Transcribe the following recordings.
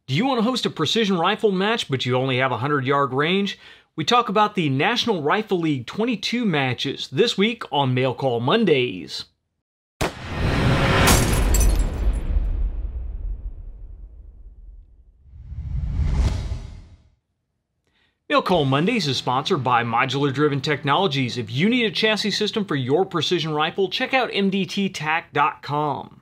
Do you want to host a precision rifle match, but you only have a 100-yard range? We talk about the National Rifle League 22 matches this week on Mail Call Mondays. Mail Call Mondays is sponsored by Modular Driven Technologies. If you need a chassis system for your precision rifle, check out mdttac.com.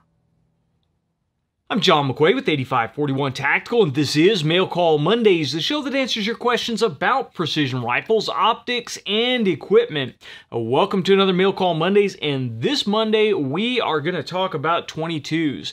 I'm John McQuay with 8541 Tactical, and this is Mail Call Mondays, the show that answers your questions about precision rifles, optics, and equipment. Welcome to another Mail Call Mondays, and this Monday we are going to talk about 22s.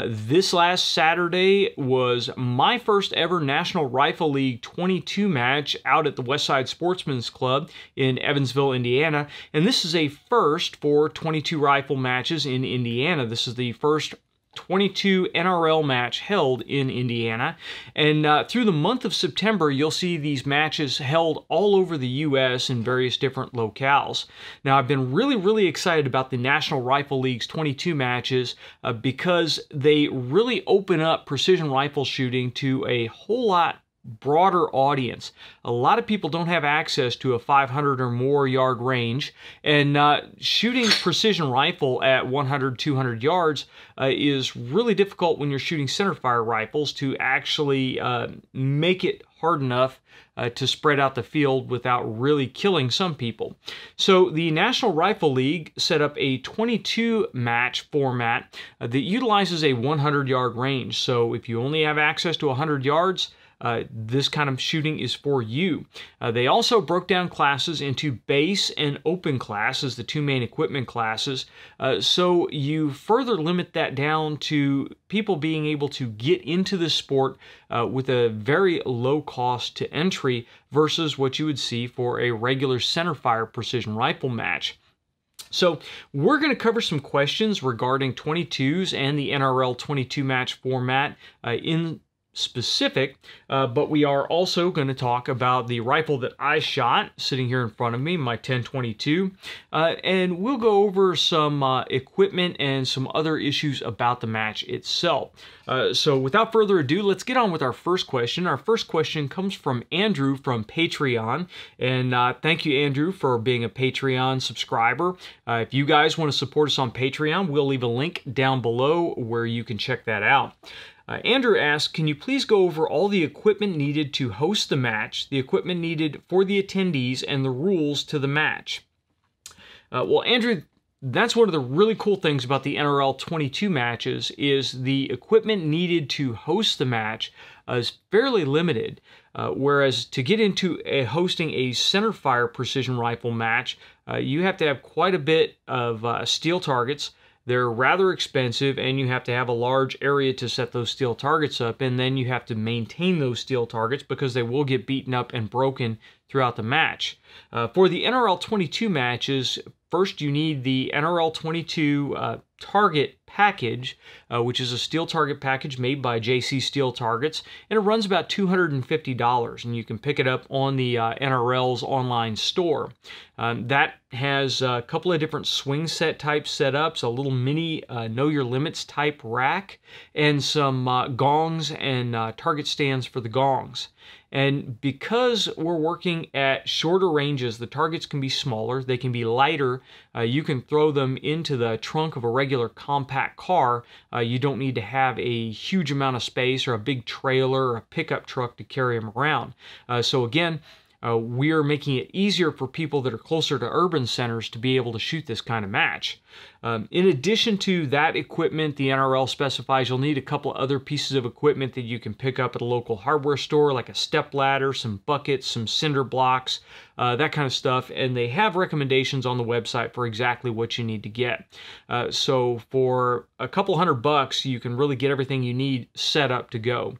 This last Saturday was my first ever National Rifle League 22 match out at the Westside Sportsman's Club in Evansville, Indiana, and this is a first for 22 rifle matches in Indiana. This is the first 22 NRL match held in Indiana, and through the month of September you'll see these matches held all over the U.S. in various different locales. Now I've been really excited about the National Rifle League's 22 matches because they really open up precision rifle shooting to a whole lot broader audience. A lot of people don't have access to a 500 or more yard range, and shooting precision rifle at 100, 200 yards is really difficult when you're shooting centerfire rifles to actually make it hard enough to spread out the field without really killing some people. So the National Rifle League set up a 22 match format that utilizes a 100-yard range. So if you only have access to 100 yards, this kind of shooting is for you. They also broke down classes into base and open class as the two main equipment classes, so you further limit that down to people being able to get into the sport with a very low cost to entry versus what you would see for a regular centerfire precision rifle match. So we're going to cover some questions regarding 22s and the NRL 22 match format in specific, but we are also going to talk about the rifle that I shot sitting here in front of me, my 1022, and we'll go over some equipment and some other issues about the match itself. So without further ado, let's get on with our first question. Our first question comes from Andrew from Patreon, and thank you, Andrew, for being a Patreon subscriber. If you guys want to support us on Patreon, we'll leave a link down below where you can check that out. Andrew asks, can you please go over all the equipment needed to host the match, the equipment needed for the attendees, and the rules to the match? Well, Andrew, that's one of the really cool things about the NRL 22 matches is the equipment needed to host the match is fairly limited, whereas to get into hosting a centerfire precision rifle match, you have to have quite a bit of steel targets. They're rather expensive, and you have to have a large area to set those steel targets up, and then you have to maintain those steel targets because they will get beaten up and broken throughout the match. For the NRL 22 matches, first you need the NRL 22 target package, which is a steel target package made by JC Steel Targets, and it runs about $250, and you can pick it up on the NRL's online store. That has a couple of different swing set type setups, a little mini Know Your Limits type rack, and some gongs and target stands for the gongs. And because we're working at shorter ranges, the targets can be smaller, they can be lighter, you can throw them into the trunk of a regular compact car. You don't need to have a huge amount of space or a big trailer or a pickup truck to carry them around. So again, we're making it easier for people that are closer to urban centers to be able to shoot this kind of match. In addition to that equipment, the NRL specifies you'll need a couple other pieces of equipment that you can pick up at a local hardware store, like a step ladder, some buckets, some cinder blocks, that kind of stuff, and they have recommendations on the website for exactly what you need to get. So for a couple $100, you can really get everything you need set up to go.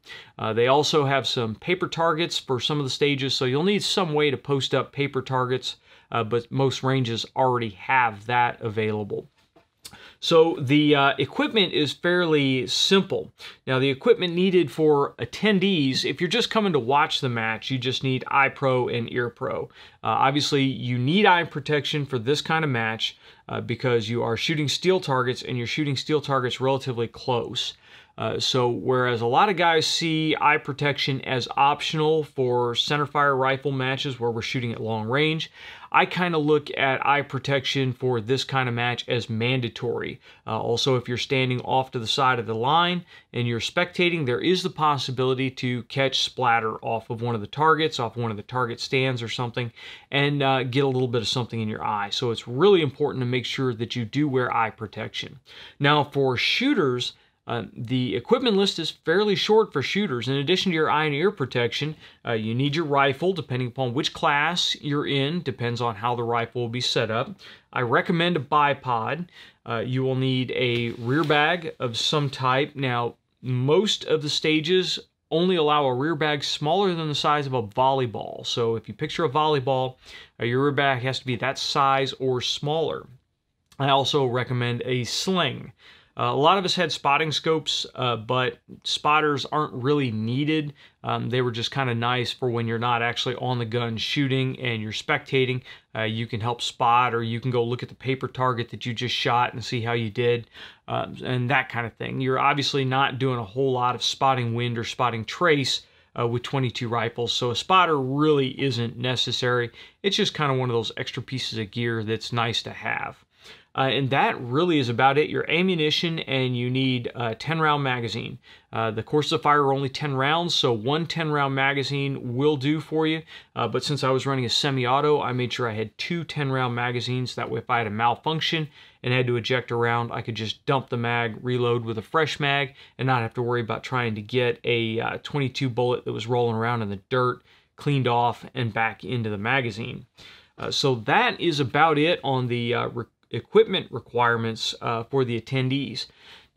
They also have some paper targets for some of the stages, so you'll need some way to post up paper targets, but most ranges already have that available. So the equipment is fairly simple. Now the equipment needed for attendees, if you're just coming to watch the match, you just need eye pro and ear pro. Obviously you need eye protection for this kind of match because you are shooting steel targets and you're shooting steel targets relatively close. So whereas a lot of guys see eye protection as optional for centerfire rifle matches where we're shooting at long range, I kind of look at eye protection for this kind of match as mandatory. Also, if you're standing off to the side of the line and you're spectating, there is the possibility to catch splatter off of one of the targets, off one of the target stands or something, and get a little bit of something in your eye. So it's really important to make sure that you do wear eye protection. Now, for shooters, the equipment list is fairly short for shooters. In addition to your eye and ear protection, you need your rifle, depending upon which class you're in, depends on how the rifle will be set up. I recommend a bipod. You will need a rear bag of some type. Now, most of the stages only allow a rear bag smaller than the size of a volleyball. So if you picture a volleyball, your rear bag has to be that size or smaller. I also recommend a sling. A lot of us had spotting scopes, but spotters aren't really needed. They were just kind of nice for when you're not actually on the gun shooting and you're spectating. You can help spot, or you can go look at the paper target that you just shot and see how you did, and that kind of thing. You're obviously not doing a whole lot of spotting wind or spotting trace with 22 rifles, so a spotter really isn't necessary. It's just kind of one of those extra pieces of gear that's nice to have. And that really is about it. Your ammunition, and you need a 10-round magazine. The courses of fire are only 10 rounds, so one 10-round magazine will do for you. But since I was running a semi-auto, I made sure I had two 10-round magazines. That way, if I had a malfunction and had to eject a round, I could just dump the mag, reload with a fresh mag, and not have to worry about trying to get a 22 bullet that was rolling around in the dirt cleaned off and back into the magazine. So that is about it on the equipment requirements for the attendees.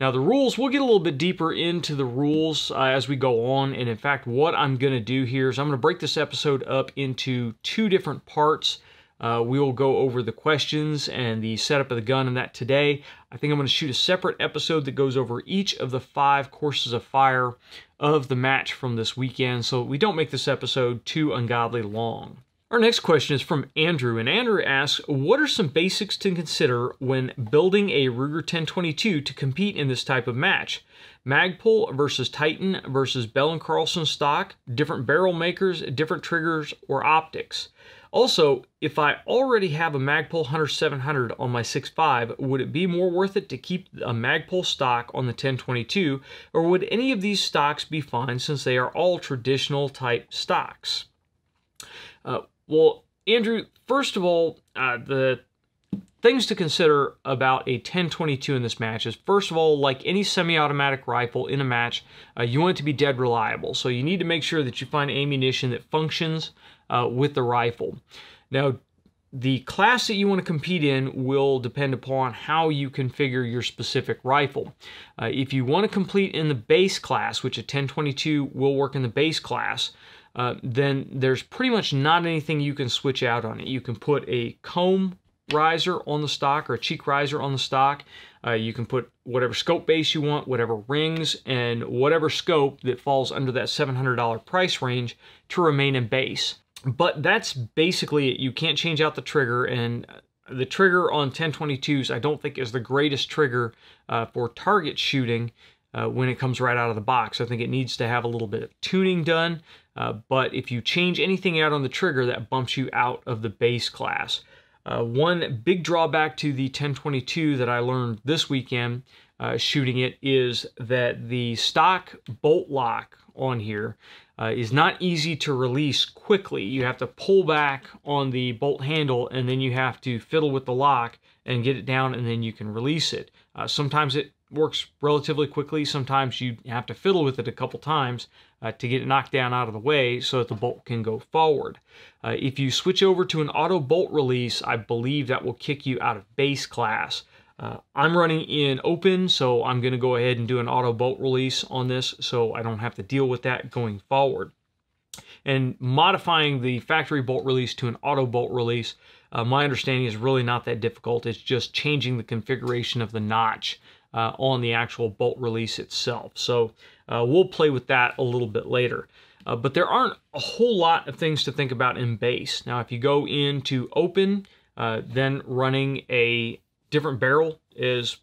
Now the rules, we'll get a little bit deeper into the rules as we go on, and in fact what I'm going to do here is I'm going to break this episode up into two different parts. We will go over the questions and the setup of the gun and that today. I think I'm going to shoot a separate episode that goes over each of the 5 courses of fire of the match from this weekend, so we don't make this episode too ungodly long. Our next question is from Andrew, and Andrew asks, what are some basics to consider when building a Ruger 1022 to compete in this type of match? Magpul versus Titan versus Bell & Carlson stock, different barrel makers, different triggers, or optics. Also, if I already have a Magpul Hunter 700 on my 6.5, would it be more worth it to keep a Magpul stock on the 1022, or would any of these stocks be fine since they are all traditional type stocks? Well, Andrew, first of all, the things to consider about a 1022 in this match is, first of all, like any semi-automatic rifle in a match, you want it to be dead reliable. So you need to make sure that you find ammunition that functions with the rifle. Now, the class that you want to compete in will depend upon how you configure your specific rifle. If you want to compete in the base class, which a 1022 will work in the base class, then there's pretty much not anything you can switch out on it. You can put a comb riser on the stock or a cheek riser on the stock. You can put whatever scope base you want, whatever rings, and whatever scope that falls under that $700 price range to remain in base. But that's basically it. You can't change out the trigger, and the trigger on 1022s I don't think is the greatest trigger for target shooting when it comes right out of the box. I think it needs to have a little bit of tuning done. But if you change anything out on the trigger, that bumps you out of the base class. One big drawback to the 1022 that I learned this weekend shooting it is that the stock bolt lock on here is not easy to release quickly. You have to pull back on the bolt handle, and then you have to fiddle with the lock and get it down, and then you can release it. Sometimes it works relatively quickly. Sometimes you have to fiddle with it a couple times to get it knocked down out of the way so that the bolt can go forward. If you switch over to an auto bolt release, I believe that will kick you out of base class. I'm running in open, so I'm going to go ahead and do an auto bolt release on this so I don't have to deal with that going forward. And modifying the factory bolt release to an auto bolt release, my understanding is really not that difficult. It's just changing the configuration of the notch on the actual bolt release itself. So we'll play with that a little bit later. But there aren't a whole lot of things to think about in base. Now, if you go into open, then running a different barrel is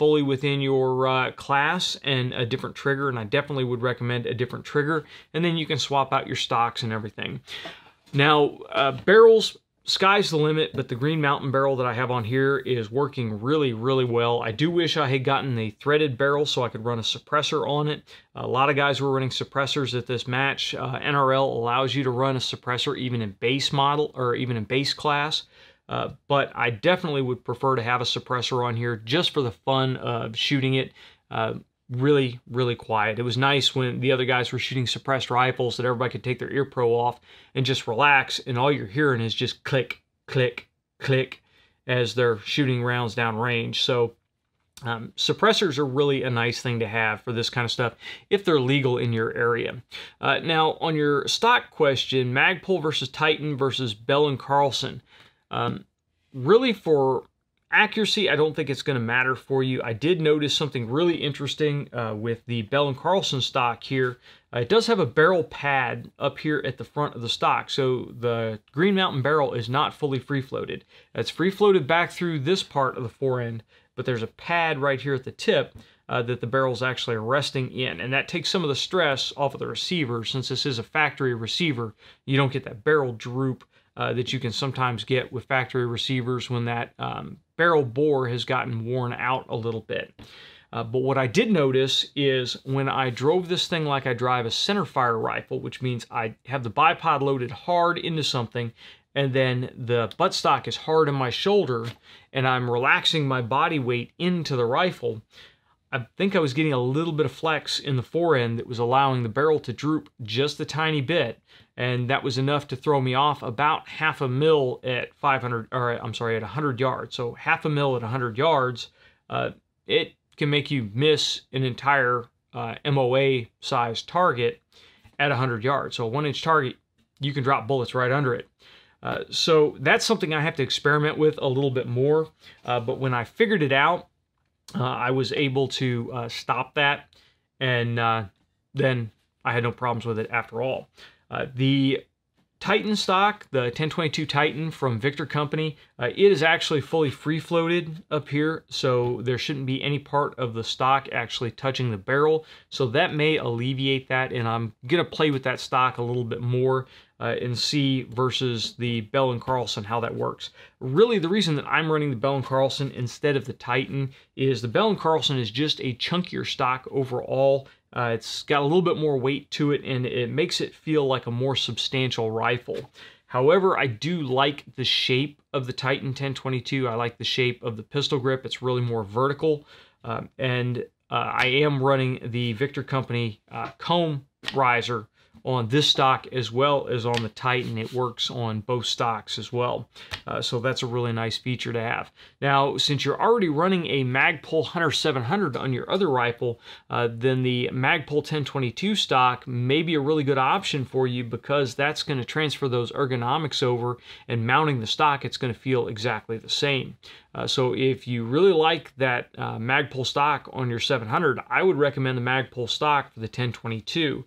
fully within your class and a different trigger, and I definitely would recommend a different trigger, and then you can swap out your stocks and everything. Now, barrels, sky's the limit, but the Green Mountain barrel that I have on here is working really, really well. I do wish I had gotten the threaded barrel so I could run a suppressor on it. A lot of guys were running suppressors at this match. NRL allows you to run a suppressor even in base model or even in base class. But I definitely would prefer to have a suppressor on here just for the fun of shooting it really, really quiet. It was nice when the other guys were shooting suppressed rifles that everybody could take their ear pro off and just relax, and all you're hearing is just click, click, click as they're shooting rounds down range. So suppressors are really a nice thing to have for this kind of stuff if they're legal in your area. Now, on your stock question, Magpul versus Titan versus Bell & Carlson. Really, for accuracy, I don't think it's going to matter for you. I did notice something really interesting with the Bell & Carlson stock here. It does have a barrel pad up here at the front of the stock, so the Green Mountain barrel is not fully free-floated. It's free-floated back through this part of the forend, but there's a pad right here at the tip that the barrel's actually resting in, and that takes some of the stress off of the receiver. Since this is a factory receiver, you don't get that barrel droop that you can sometimes get with factory receivers when that barrel bore has gotten worn out a little bit. But what I did notice is when I drove this thing like I drive a Centerfire rifle, which means I have the bipod loaded hard into something, and then the buttstock is hard on my shoulder, and I'm relaxing my body weight into the rifle, I think I was getting a little bit of flex in the forend that was allowing the barrel to droop just a tiny bit, and that was enough to throw me off about half a mil at 100 yards. So half a mil at 100 yards, it can make you miss an entire MOA size target at 100 yards. So a 1-inch target, you can drop bullets right under it. So that's something I have to experiment with a little bit more. But when I figured it out, I was able to stop that, and then I had no problems with it after all. The Titan stock, the 1022 Titan from Victor Company, it is actually fully free-floated up here, so there shouldn't be any part of the stock actually touching the barrel, so that may alleviate that, and I'm going to play with that stock a little bit more and see versus the Bell & Carlson how that works. Really, the reason that I'm running the Bell & Carlson instead of the Titan is the Bell & Carlson is just a chunkier stock overall. It's got a little bit more weight to it, and it makes it feel like a more substantial rifle. However, I do like the shape of the Titan 1022. I like the shape of the pistol grip. It's really more vertical. And I am running the Victor Company comb riser on this stock as well as on the Titan. It works on both stocks as well. So that's a really nice feature to have. Now, since you're already running a Magpul Hunter 700 on your other rifle, then the Magpul 1022 stock may be a really good option for you, because that's going to transfer those ergonomics over, and mounting the stock, it's going to feel exactly the same. So if you really like that Magpul stock on your 700, I would recommend the Magpul stock for the 1022.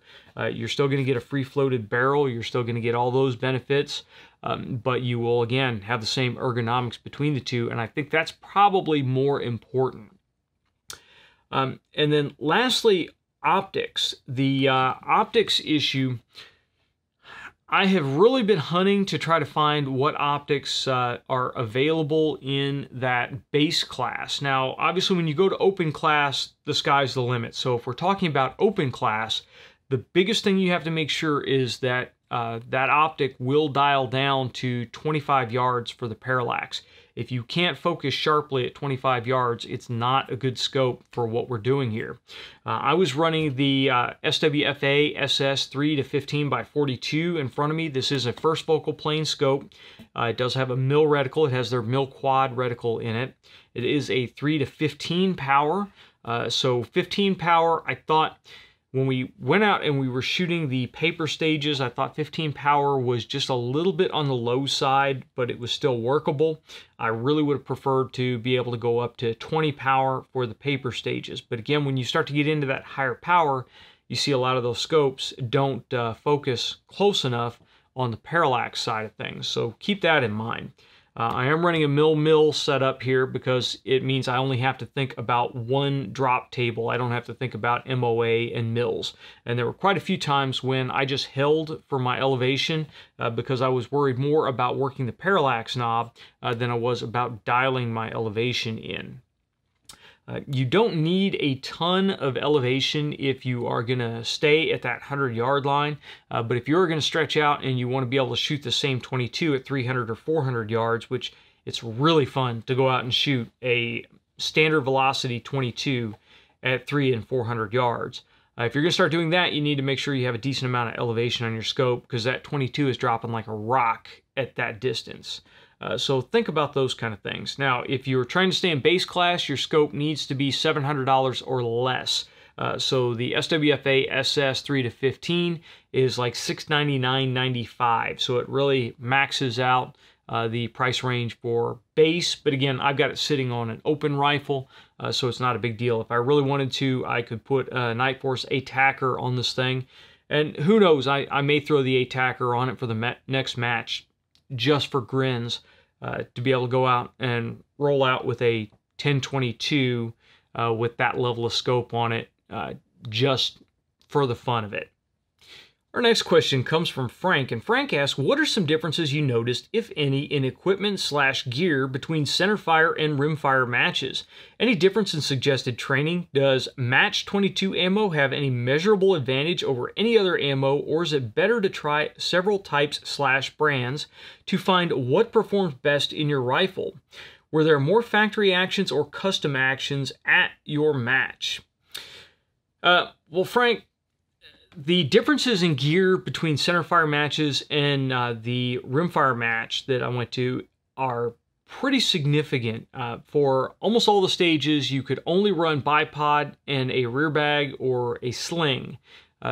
You're still going to get a free-floated barrel. You're still going to get all those benefits, but you will, again, have the same ergonomics between the two, and I think that's probably more important. And then lastly, optics. The optics issue, I have really been hunting to try to find what optics are available in that base class. Now, obviously, when you go to open class, the sky's the limit. So if we're talking about open class, the biggest thing you have to make sure is that that optic will dial down to 25 yards for the parallax. If you can't focus sharply at 25 yards, it's not a good scope for what we're doing here. I was running the SWFA SS 3 to 15 by 42 in front of me. This is a first focal plane scope. It does have a mil reticle. It has their mil quad reticle in it. It is a 3 to 15 power. So 15 power, I thought, when we went out and we were shooting the paper stages, I thought 15 power was just a little bit on the low side, but it was still workable. I really would have preferred to be able to go up to 20 power for the paper stages. But again, when you start to get into that higher power, you see a lot of those scopes don't focus close enough on the parallax side of things. So keep that in mind. I am running a mill setup here because it means I only have to think about one drop table. I don't have to think about MOA and mills. And there were quite a few times when I just held for my elevation because I was worried more about working the parallax knob than I was about dialing my elevation in. You don't need a ton of elevation if you are going to stay at that 100-yard line, but if you're going to stretch out and you want to be able to shoot the same 22 at 300 or 400 yards, which it's really fun to go out and shoot a standard velocity 22 at 300 and 400 yards. If you're going to start doing that, you need to make sure you have a decent amount of elevation on your scope because that 22 is dropping like a rock at that distance. So think about those kind of things. Now, if you're trying to stay in base class, your scope needs to be $700 or less. So the SWFA SS 3 to 15 is like $699.95. So it really maxes out the price range for base. But again, I've got it sitting on an open rifle, so it's not a big deal. If I really wanted to, I could put a Night Force ATACR on this thing. And who knows, I may throw the ATACR on it for the next match just for grins. To be able to go out and roll out with a 1022 with that level of scope on it just for the fun of it. Our next question comes from Frank, and Frank asks, what are some differences you noticed, if any, in equipment/gear between Centerfire and Rimfire matches? Any difference in suggested training? Does match 22 ammo have any measurable advantage over any other ammo, or is it better to try several types/brands to find what performs best in your rifle? Were there more factory actions or custom actions at your match? Well, Frank, the differences in gear between Centerfire matches and the Rimfire match that I went to are pretty significant. For almost all the stages, you could only run bipod and a rear bag or a sling.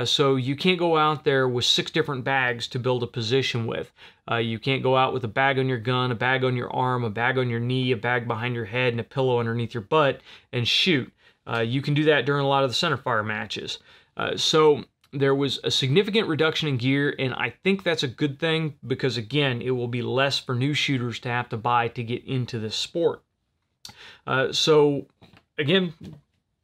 So you can't go out there with 6 different bags to build a position with. You can't go out with a bag on your gun, a bag on your arm, a bag on your knee, a bag behind your head, and a pillow underneath your butt and shoot. You can do that during a lot of the Centerfire matches. So there was a significant reduction in gear, and I think that's a good thing because, again, it will be less for new shooters to have to buy to get into this sport. So, again,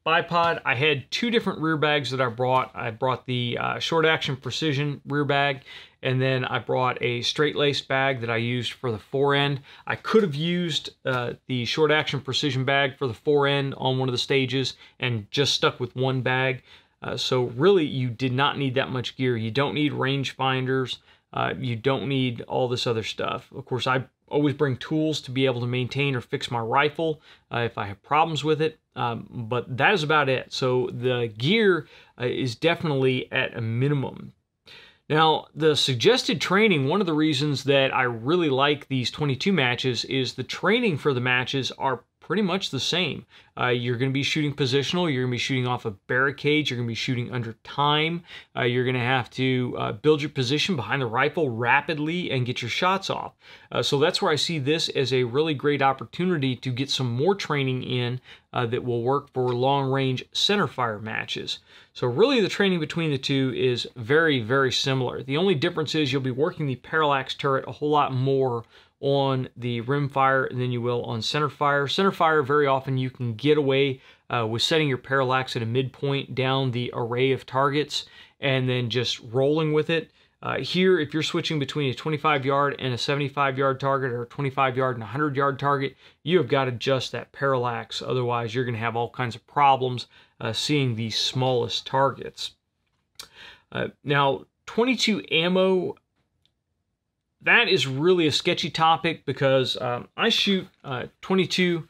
bipod, I had 2 different rear bags that I brought. I brought the short action precision rear bag, and then I brought a straight laced bag that I used for the forend. I could have used the short action precision bag for the forend on one of the stages and just stuck with one bag. So really, you did not need that much gear. You don't need range finders. You don't need all this other stuff. Of course, I always bring tools to be able to maintain or fix my rifle if I have problems with it. But that is about it. So the gear is definitely at a minimum. Now, the suggested training, one of the reasons that I really like these 22 matches is the training for the matches are pretty much the same. You're going to be shooting positional, you're going to be shooting off of barricades, you're going to be shooting under time, you're going to have to build your position behind the rifle rapidly and get your shots off. So that's where I see this as a really great opportunity to get some more training in that will work for long-range Centerfire matches. So really the training between the two is very, very similar. The only difference is you'll be working the parallax turret a whole lot more on the Rimfire than you will on Centerfire. Centerfire, very often you can get away with setting your parallax at a midpoint down the array of targets and then just rolling with it. Here, if you're switching between a 25-yard and a 75-yard target, or a 25-yard and a 100-yard target, you have got to adjust that parallax. Otherwise, you're going to have all kinds of problems seeing the smallest targets. Now, 22 ammo, that is really a sketchy topic because I shoot 22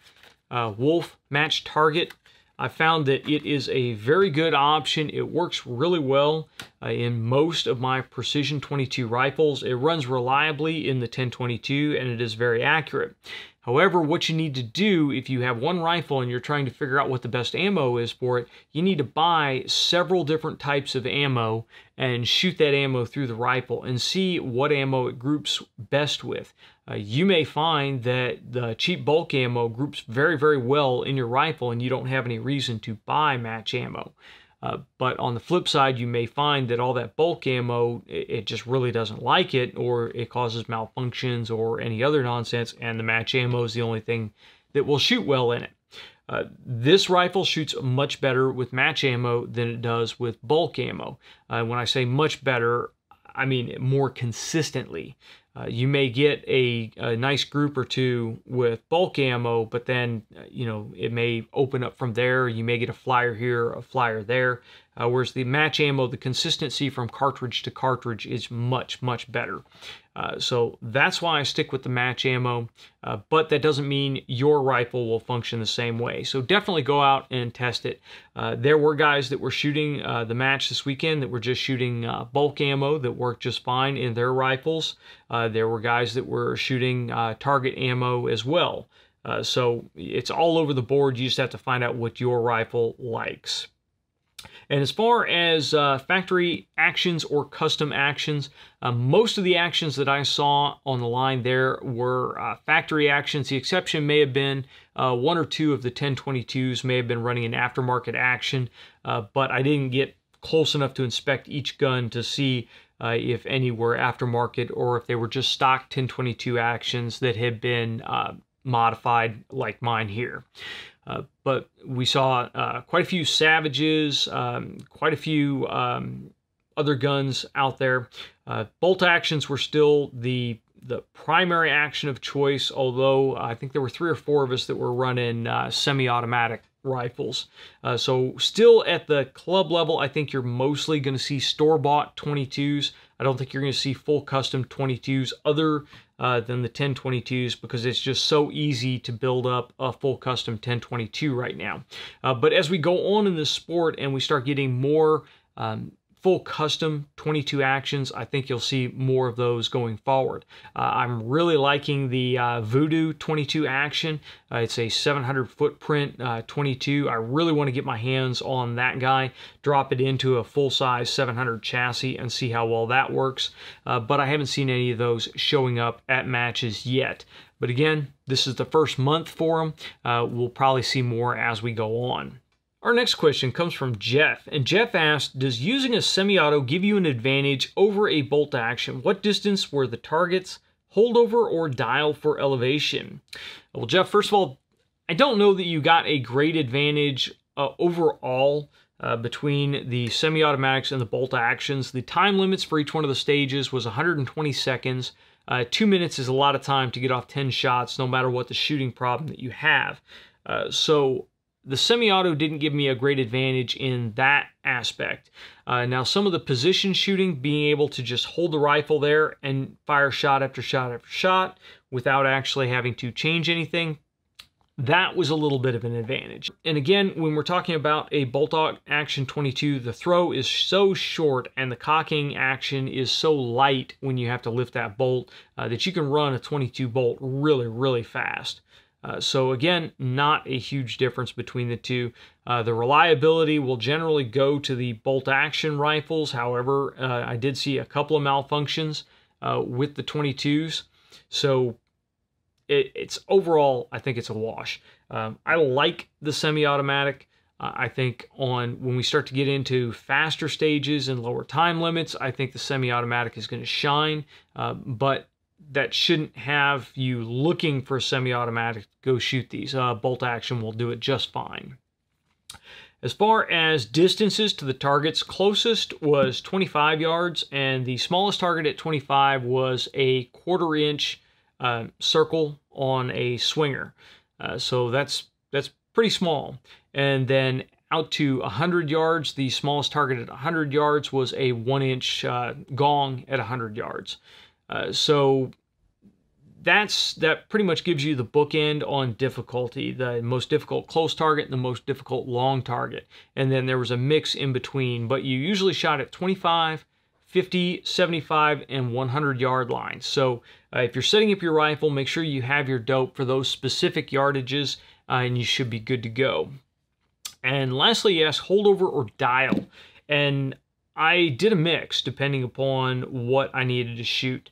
Wolf match target. I found that it is a very good option. It works really well in most of my precision 22 rifles. It runs reliably in the 1022 and it is very accurate. However, what you need to do if you have one rifle and you're trying to figure out what the best ammo is for it, you need to buy several different types of ammo and shoot that ammo through the rifle and see what ammo it groups best with. You may find that the cheap bulk ammo groups very, very well in your rifle and you don't have any reason to buy match ammo. But on the flip side, you may find that all that bulk ammo, it just really doesn't like it, or it causes malfunctions or any other nonsense, and the match ammo is the only thing that will shoot well in it. This rifle shoots much better with match ammo than it does with bulk ammo. When I say much better, I mean more consistently. You may get a nice group or two with bulk ammo, but then, it may open up from there. You may get a flyer here, a flyer there. Whereas the match ammo, the consistency from cartridge to cartridge is much, much better. So that's why I stick with the match ammo, but that doesn't mean your rifle will function the same way. So definitely go out and test it. There were guys that were shooting the match this weekend that were just shooting bulk ammo that worked just fine in their rifles. There were guys that were shooting target ammo as well. So it's all over the board. You just have to find out what your rifle likes. And as far as factory actions or custom actions, most of the actions that I saw on the line there were factory actions. The exception may have been one or two of the 1022s may have been running an aftermarket action, but I didn't get close enough to inspect each gun to see if any were aftermarket or if they were just stock 1022 actions that had been modified like mine here. But we saw quite a few Savages, quite a few other guns out there. Bolt actions were still the primary action of choice, although I think there were 3 or 4 of us that were running semi-automatic rifles. So still at the club level, I think you're mostly going to see store-bought 22s. I don't think you're going to see full custom 22s other than the 1022s, because it's just so easy to build up a full custom 1022 right now. But as we go on in this sport and we start getting more full custom 22 actions, I think you'll see more of those going forward. I'm really liking the Voodoo 22 action. It's a 700 footprint 22. I really want to get my hands on that guy, drop it into a full-size 700 chassis and see how well that works. But I haven't seen any of those showing up at matches yet. But again, this is the first month for them. We'll probably see more as we go on. Our next question comes from Jeff, and Jeff asked, does using a semi-auto give you an advantage over a bolt action? What distance were the targets, holdover or dial for elevation? Well, Jeff, first of all, I don't know that you got a great advantage overall between the semi-automatics and the bolt actions. The time limits for each one of the stages was 120 seconds. 2 minutes is a lot of time to get off 10 shots, no matter what the shooting problem that you have. So the semi-auto didn't give me a great advantage in that aspect. Now, some of the position shooting, being able to just hold the rifle there and fire shot after shot after shot without actually having to change anything, that was a little bit of an advantage. And again, when we're talking about a bolt action 22, the throw is so short and the cocking action is so light when you have to lift that bolt that you can run a 22 bolt really, really fast. So again, not a huge difference between the two. The reliability will generally go to the bolt action rifles. However, I did see a couple of malfunctions with the 22s. So it's overall, I think it's a wash. I like the semi-automatic. I think when we start to get into faster stages and lower time limits, I think the semi-automatic is going to shine. But that shouldn't have you looking for a semi-automatic to go shoot these. Bolt action will do it just fine. As far as distances to the targets, closest was 25 yards, and the smallest target at 25 was a 1/4 inch circle on a swinger. So that's pretty small. And then out to 100 yards, the smallest target at 100 yards was a 1 inch gong at 100 yards. So that pretty much gives you the bookend on difficulty, the most difficult close target and the most difficult long target. And then there was a mix in between, but you usually shot at 25, 50, 75, and 100 yard lines. So if you're setting up your rifle, make sure you have your dope for those specific yardages and you should be good to go. And lastly, yes, holdover or dial. And I did a mix depending upon what I needed to shoot.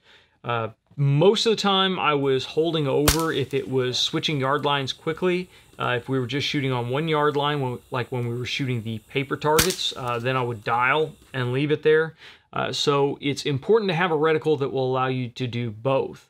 Most of the time I was holding over if it was switching yard lines quickly, If we were just shooting on 1 yard line, like when we were shooting the paper targets, then I would dial and leave it there. So it's important to have a reticle that will allow you to do both.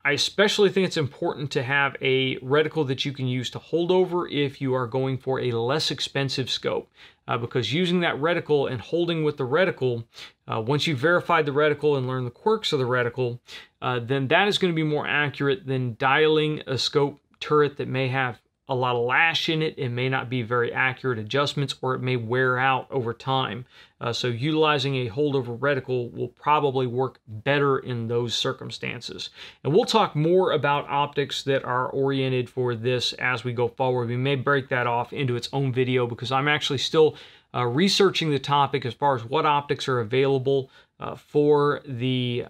I especially think it's important to have a reticle that you can use to hold over if you are going for a less expensive scope. Because using that reticle and holding with the reticle, once you've verified the reticle and learned the quirks of the reticle, then that is going to be more accurate than dialing a scope turret that may have a lot of lash in it. It may not be very accurate adjustments, or it may wear out over time. So utilizing a holdover reticle will probably work better in those circumstances. And we'll talk more about optics that are oriented for this as we go forward. We may break that off into its own video because I'm actually still researching the topic as far as what optics are available for the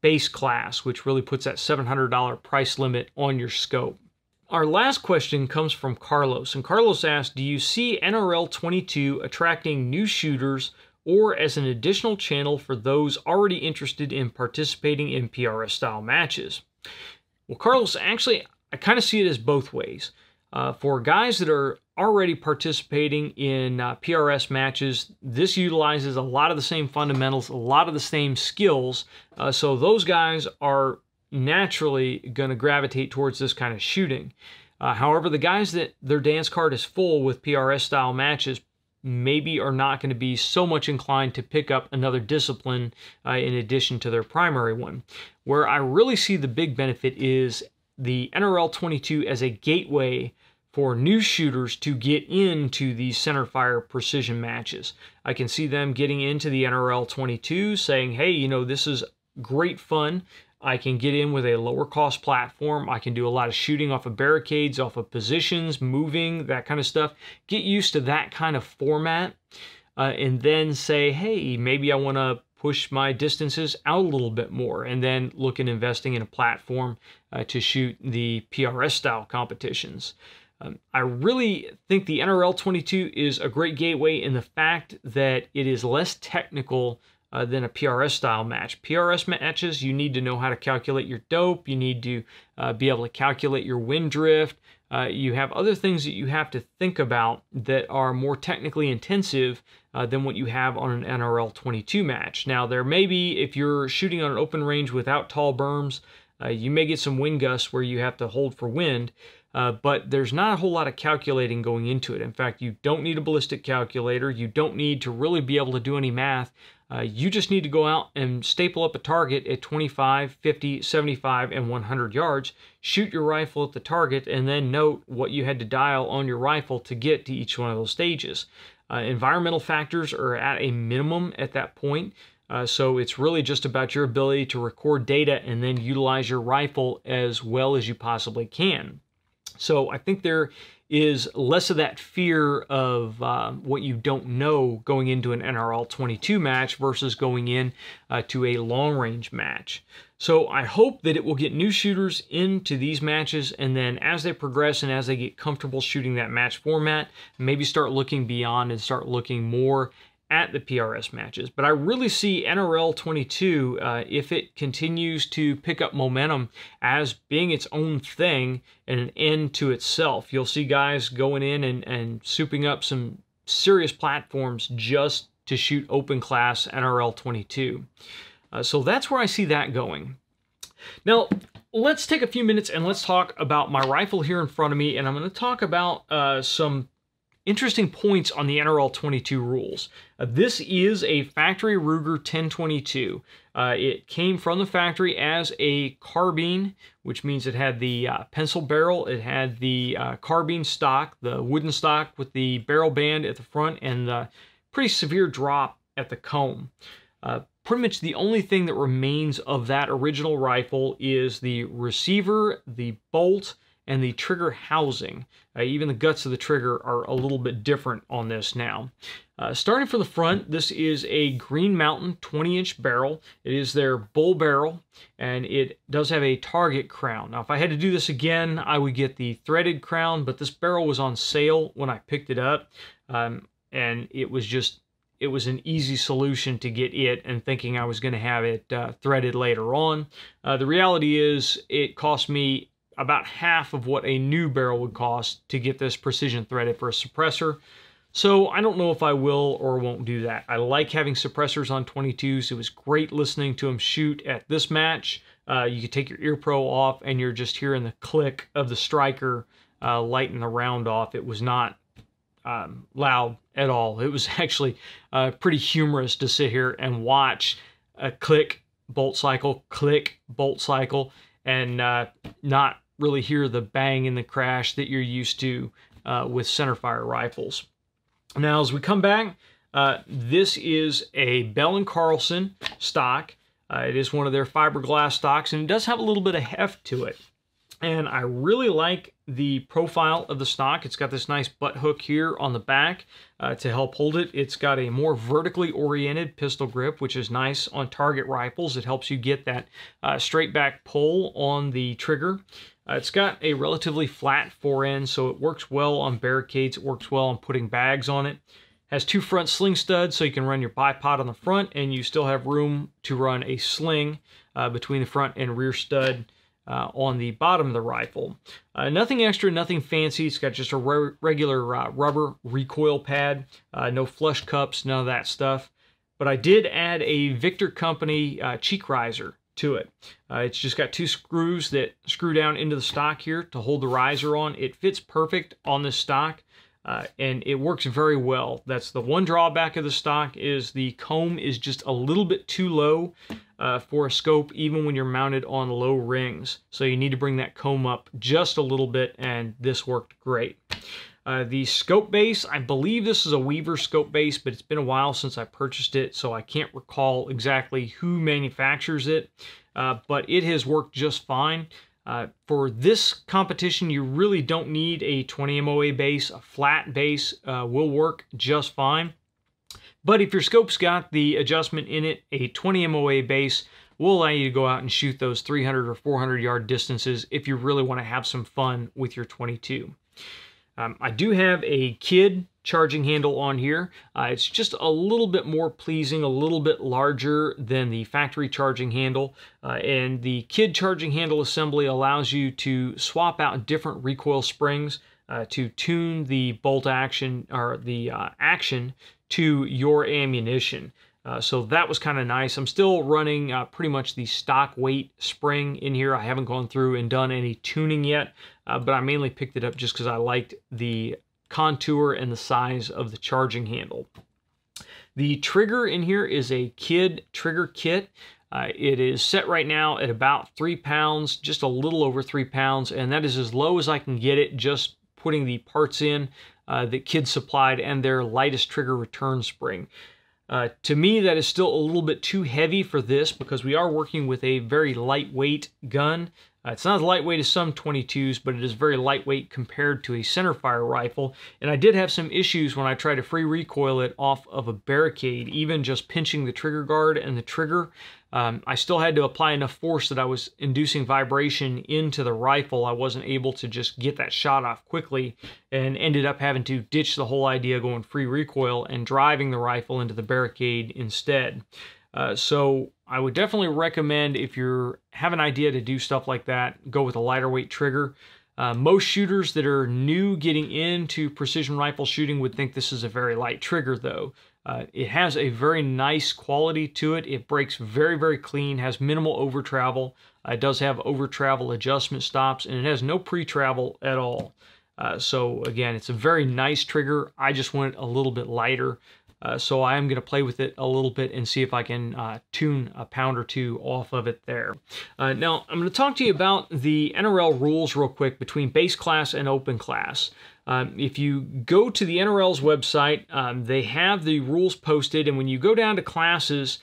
base class, which really puts that $700 price limit on your scope. Our last question comes from Carlos, and Carlos asked, do you see NRL 22 attracting new shooters or as an additional channel for those already interested in participating in PRS style matches? Well, Carlos, actually, I kind of see it as both ways. For guys that are already participating in PRS matches, this utilizes a lot of the same fundamentals, a lot of the same skills, so those guys are naturally going to gravitate towards this kind of shooting. However, the guys that their dance card is full with PRS style matches maybe are not going to be so much inclined to pick up another discipline in addition to their primary one. Where I really see the big benefit is the NRL 22 as a gateway for new shooters to get into these Centerfire precision matches. I can see them getting into the NRL 22 saying, hey, you know, this is great fun. I can get in with a lower cost platform. I can do a lot of shooting off of barricades, off of positions, moving, that kind of stuff. Get used to that kind of format and then say, hey, maybe I want to push my distances out a little bit more, and then look at investing in a platform to shoot the PRS style competitions. I really think the NRL 22 is a great gateway in the fact that it is less technical than a PRS style match. PRS matches, you need to know how to calculate your dope. You need to be able to calculate your wind drift. You have other things that you have to think about that are more technically intensive than what you have on an NRL 22 match. Now, there may be, if you're shooting on an open range without tall berms, you may get some wind gusts where you have to hold for wind, but there's not a whole lot of calculating going into it. In fact, you don't need a ballistic calculator. You don't need to really be able to do any math. You just need to go out and staple up a target at 25, 50, 75, and 100 yards, shoot your rifle at the target, and then note what you had to dial on your rifle to get to each one of those stages. Environmental factors are at a minimum at that point, so it's really just about your ability to record data and then utilize your rifle as well as you possibly can. So I think there is less of that fear of what you don't know going into an NRL 22 match versus going in to a long-range match. So I hope that it will get new shooters into these matches, and then as they progress and as they get comfortable shooting that match format, maybe start looking beyond and start looking more at the PRS matches. But I really see NRL 22, if it continues to pick up momentum, as being its own thing and an end to itself. You'll see guys going in and souping up some serious platforms just to shoot open class NRL 22. So that's where I see that going. Now, let's take a few minutes and let's talk about my rifle here in front of me, and I'm going to talk about some interesting points on the NRL 22 rules. This is a factory Ruger 1022. It came from the factory as a carbine, which means it had the pencil barrel, it had the carbine stock, the wooden stock with the barrel band at the front, and the pretty severe drop at the comb. Pretty much the only thing that remains of that original rifle is the receiver, the bolt, and the trigger housing. Even the guts of the trigger are a little bit different on this now. Starting from the front, this is a Green Mountain 20-inch barrel. It is their bull barrel, and it does have a target crown. Now, if I had to do this again, I would get the threaded crown, but this barrel was on sale when I picked it up, and it was an easy solution to get it, and thinking I was going to have it threaded later on. The reality is it cost me about half of what a new barrel would cost to get this precision threaded for a suppressor. So I don't know if I will or won't do that. I like having suppressors on 22s. It was great listening to them shoot at this match. You could take your ear pro off and you're just hearing the click of the striker lighting the round off. It was not loud at all. It was actually pretty humorous to sit here and watch a click, bolt cycle, and not really hear the bang and the crash that you're used to with centerfire rifles. Now, as we come back, this is a Bell & Carlson stock. It is one of their fiberglass stocks, and it does have a little bit of heft to it. And I really like the profile of the stock. It's got this nice butt hook here on the back to help hold it. It's got a more vertically oriented pistol grip, which is nice on target rifles. It helps you get that straight back pull on the trigger. It's got a relatively flat forend, so it works well on barricades. It works well on putting bags on it. Has two front sling studs, so you can run your bipod on the front, and you still have room to run a sling between the front and rear stud on the bottom of the rifle. Nothing extra, nothing fancy. It's got just a regular rubber recoil pad, no flush cups, none of that stuff. But I did add a Victor Company cheek riser to it. It's just got two screws that screw down into the stock here to hold the riser on. It fits perfect on this stock, and it works very well. That's the one drawback of the stock, is the comb is just a little bit too low for a scope, even when you're mounted on low rings. So you need to bring that comb up just a little bit, and this worked great. The scope base, I believe this is a Weaver scope base, but it's been a while since I purchased it, so I can't recall exactly who manufactures it, but it has worked just fine. For this competition, you really don't need a 20 MOA base. A flat base will work just fine. But if your scope's got the adjustment in it, a 20 MOA base will allow you to go out and shoot those 300 or 400 yard distances if you really want to have some fun with your 22. I do have a Kid charging handle on here. It's just a little bit more pleasing, a little bit larger than the factory charging handle. And the Kid charging handle assembly allows you to swap out different recoil springs to tune the bolt action, or the action, to your ammunition. So that was kind of nice. I'm still running pretty much the stock weight spring in here. I haven't gone through and done any tuning yet, but I mainly picked it up just because I liked the contour and the size of the charging handle. The trigger in here is a Kid trigger kit. It is set right now at about 3 pounds, just a little over 3 pounds, and that is as low as I can get it, just putting the parts in that Kid supplied and their lightest trigger return spring. To me, that is still a little bit too heavy for this, because we are working with a very lightweight gun. It's not as lightweight as some 22s, but it is very lightweight compared to a centerfire rifle. And I did have some issues when I tried to free recoil it off of a barricade, even just pinching the trigger guard and the trigger. I still had to apply enough force that I was inducing vibration into the rifle. I wasn't able to just get that shot off quickly, and ended up having to ditch the whole idea going free recoil and driving the rifle into the barricade instead. So I would definitely recommend, if you have an idea to do stuff like that, go with a lighter weight trigger. Most shooters that are new getting into precision rifle shooting would think this is a very light trigger, though. It has a very nice quality to it. It breaks very, very clean, has minimal over travel. It does have over travel adjustment stops, and it has no pre-travel at all. So again, it's a very nice trigger. I just went a little bit lighter. So I am going to play with it a little bit and see if I can tune a pound or two off of it there. Now, I'm going to talk to you about the NRL rules real quick between base class and open class. If you go to the NRL's website, they have the rules posted, and when you go down to classes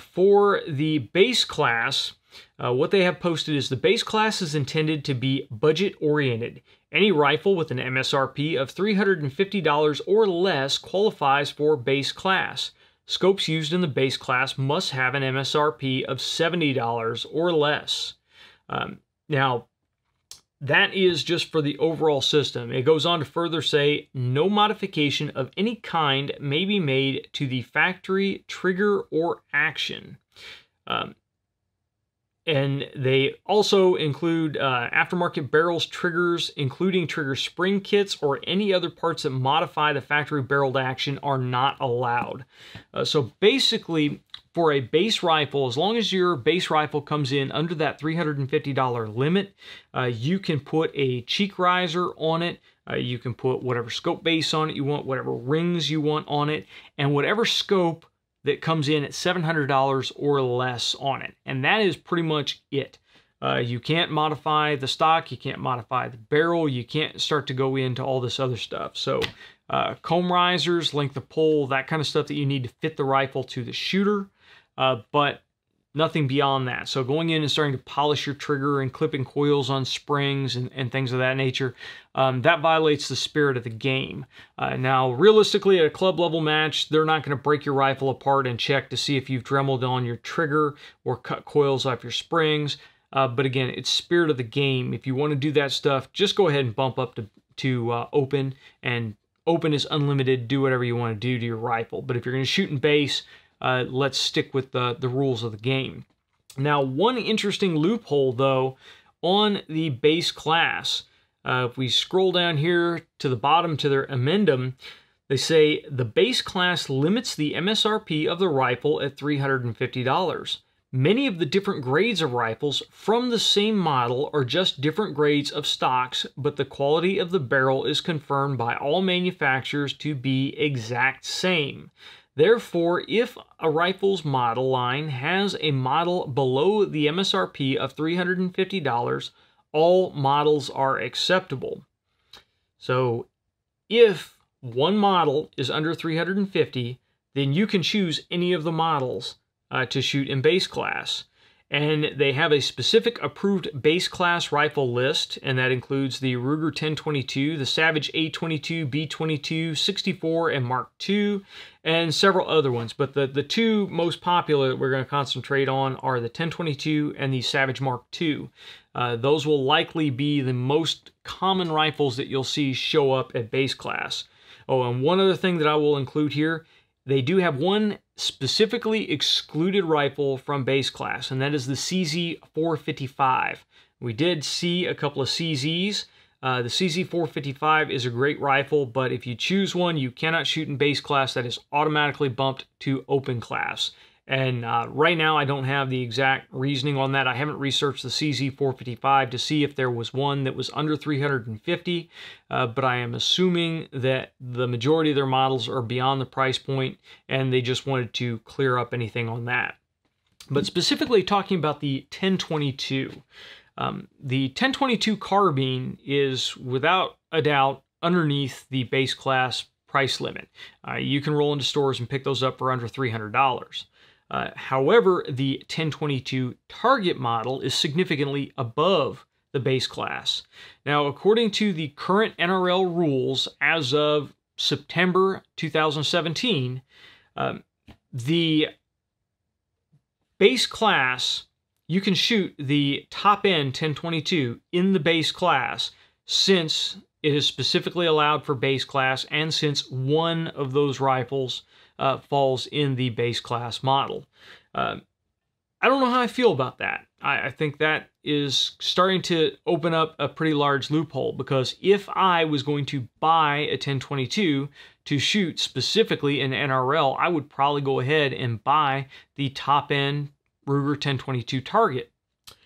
for the base class, what they have posted is the base class is intended to be budget-oriented. Any rifle with an MSRP of $350 or less qualifies for base class. Scopes used in the base class must have an MSRP of $70 or less. Now, that is just for the overall system. It goes on to further say, no modification of any kind may be made to the factory trigger or action. And they also include aftermarket barrels, triggers, including trigger spring kits or any other parts that modify the factory barreled action are not allowed. So basically, for a base rifle, as long as your base rifle comes in under that $350 limit, you can put a cheek riser on it. You can put whatever scope base on it you want, whatever rings you want on it, and whatever scope that comes in at $700 or less on it. And that is pretty much it. You can't modify the stock, you can't modify the barrel, you can't start to go into all this other stuff. So comb risers, length of pull, that kind of stuff that you need to fit the rifle to the shooter, but nothing beyond that. So going in and starting to polish your trigger and clipping coils on springs and things of that nature, that violates the spirit of the game. Now, realistically, at a club level match, they're not going to break your rifle apart and check to see if you've dremeled on your trigger or cut coils off your springs. But again, it's spirit of the game. If you want to do that stuff, just go ahead and bump up to open, and open is unlimited. Do whatever you want to do to your rifle. But if you're going to shoot in base, let's stick with the rules of the game. Now, one interesting loophole, though, on the base class, if we scroll down here to the bottom to their amendum, they say the base class limits the MSRP of the rifle at $350. Many of the different grades of rifles from the same model are just different grades of stocks, but the quality of the barrel is confirmed by all manufacturers to be exact same. Therefore, if a rifle's model line has a model below the MSRP of $350, all models are acceptable. So if one model is under $350, then you can choose any of the models to shoot in base class. And they have a specific approved base class rifle list, and that includes the Ruger 1022, the Savage A22, B22, 64, and Mark II, and several other ones. But the two most popular that we're going to concentrate on are the 1022 and the Savage Mark II. Those will likely be the most common rifles that you'll see show up at base class. Oh, and one other thing that I will include here, they do have one specifically excluded rifle from base class, and that is the CZ455. We did see a couple of CZs. The CZ455 is a great rifle, but if you choose one, you cannot shoot in base class. That is automatically bumped to open class. And right now, I don't have the exact reasoning on that. I haven't researched the CZ455 to see if there was one that was under $350, but I am assuming that the majority of their models are beyond the price point, and they just wanted to clear up anything on that. But specifically talking about the 1022, the 1022 carbine is without a doubt underneath the base class price limit. You can roll into stores and pick those up for under $300. However, the 1022 target model is significantly above the base class. Now, according to the current NRL rules as of September 2017, the base class, you can shoot the top-end 1022 in the base class since it is specifically allowed for base class and since one of those rifles falls in the base class model. I don't know how I feel about that. I think that is starting to open up a pretty large loophole, because if I was going to buy a 1022 to shoot specifically in NRL, I would probably go ahead and buy the top-end Ruger 1022 target.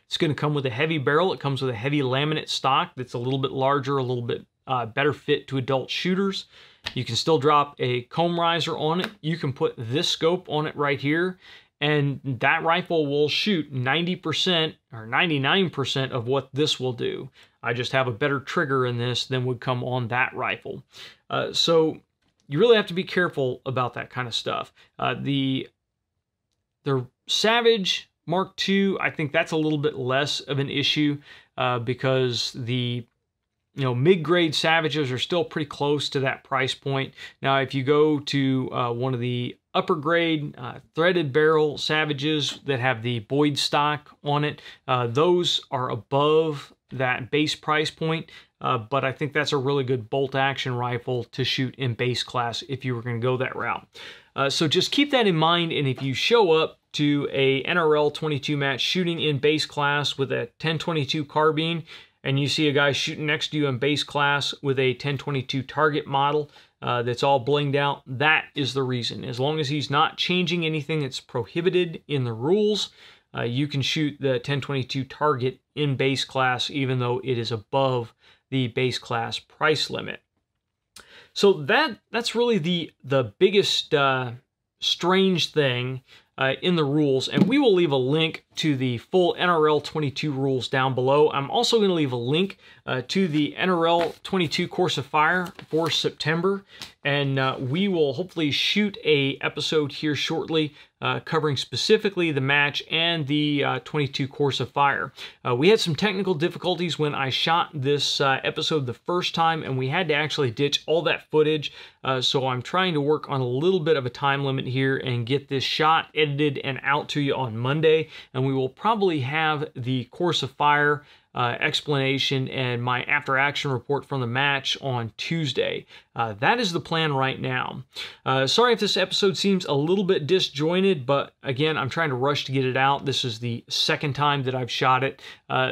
It's going to come with a heavy barrel. It comes with a heavy laminate stock that's a little bit larger, a little bit better fit to adult shooters. You can still drop a comb riser on it. You can put this scope on it right here, and that rifle will shoot 90% or 99% of what this will do. I just have a better trigger in this than would come on that rifle. So you really have to be careful about that kind of stuff. The Savage Mark II, I think that's a little bit less of an issue because the mid-grade Savages are still pretty close to that price point. Now, if you go to one of the upper grade threaded barrel Savages that have the Boyd stock on it, those are above that base price point, but I think that's a really good bolt action rifle to shoot in base class if you were going to go that route. So just keep that in mind, and if you show up to a NRL 22 match shooting in base class with a 1022 carbine, and you see a guy shooting next to you in base class with a 1022 target model that's all blinged out, that is the reason. As long as he's not changing anything that's prohibited in the rules, you can shoot the 1022 target in base class even though it is above the base class price limit. So that's really the biggest strange thing in the rules, and we will leave a link to the full NRL 22 rules down below. I'm also going to leave a link to the NRL 22 Course of Fire for September, and we will hopefully shoot a episode here shortly covering specifically the match and the 22 Course of Fire. We had some technical difficulties when I shot this episode the first time, and we had to actually ditch all that footage, so I'm trying to work on a little bit of a time limit here and get this shot, edited, and out to you on Monday, and we will probably have the Course of Fire explanation and my after action report from the match on Tuesday. That is the plan right now. Sorry if this episode seems a little bit disjointed, but again, I'm trying to rush to get it out. This is the second time that I've shot it,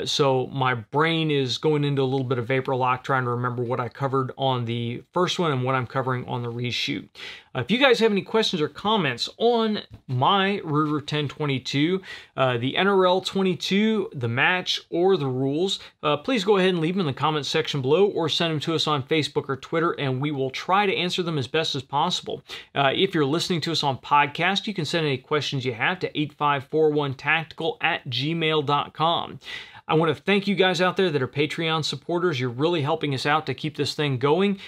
so my brain is going into a little bit of vapor lock trying to remember what I covered on the first one and what I'm covering on the reshoot. If you guys have any questions or comments on my Ruger 1022, the NRL 22, the match, or the rules, please go ahead and leave them in the comments section below or send them to us on Facebook or Twitter, and we will try to answer them as best as possible. If you're listening to us on podcast, you can send any questions you have to 8541tactical@gmail.com. I want to thank you guys out there that are Patreon supporters. You're really helping us out to keep this thing going.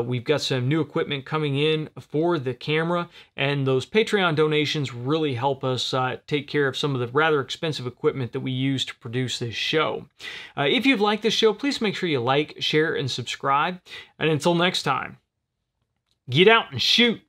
We've got some new equipment coming in for the camera, and those Patreon donations really help us take care of some of the rather expensive equipment that we use to produce this show. If you've liked this show, please make sure you like, share, and subscribe. And until next time, get out and shoot.